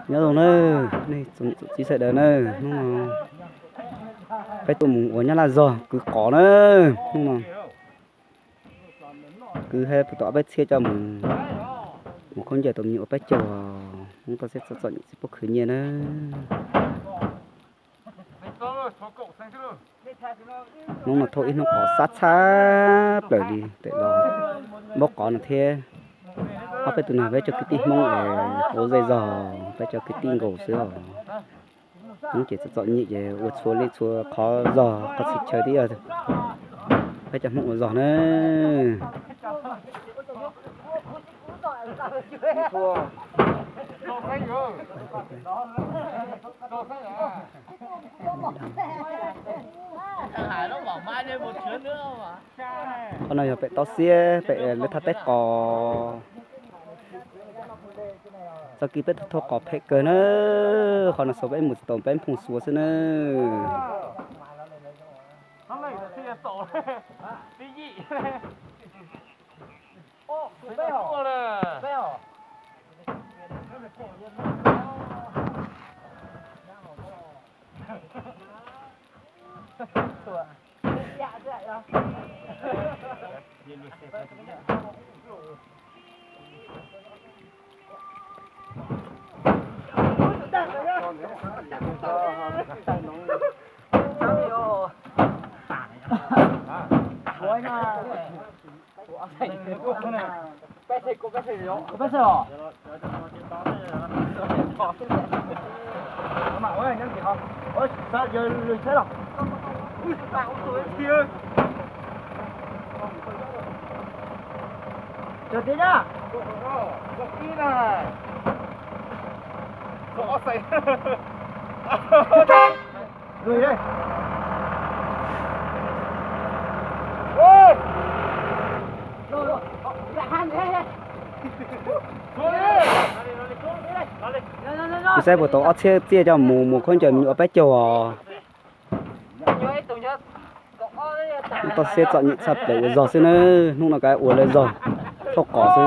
nhớ rồi nè này chỉ sẽ đỡ nè nhưng mà phải tụm của nhà là giò cứ có nè nhưng mà cứ hay phải tỏ bé chia cho mình một con giờ tụm nhiều bé chờ chúng ta sẽ chọn những cái khởi nhiên nè nhưng mà thôi nó có sát sát bởi vì tại đó bốc có là thế họ phải từ nào về cho cái tim mong để có dây giò phải cho cái tim gầu sữa những chỉ chọn nhị để uốn xuống lên xuống khó giò có xịt chơi đi rồi phải cho mong giò nữa con này phải to xía phải lấy thắt tết cò sau khi biết thô cò phải cờ nữa còn là số bên một tôm bên phùng xuống xí nữa Chờ tí nhá. Đi này. Rõ xảy. Gửi đây. Ôi. Rồi. Lại han thế. cái xe của tôi chia chia cho một con chờ nhiều bé chờ tôi sẽ chọn những sập để giò xí nữa lúc nào cái uốn lên giò cho cỏ xí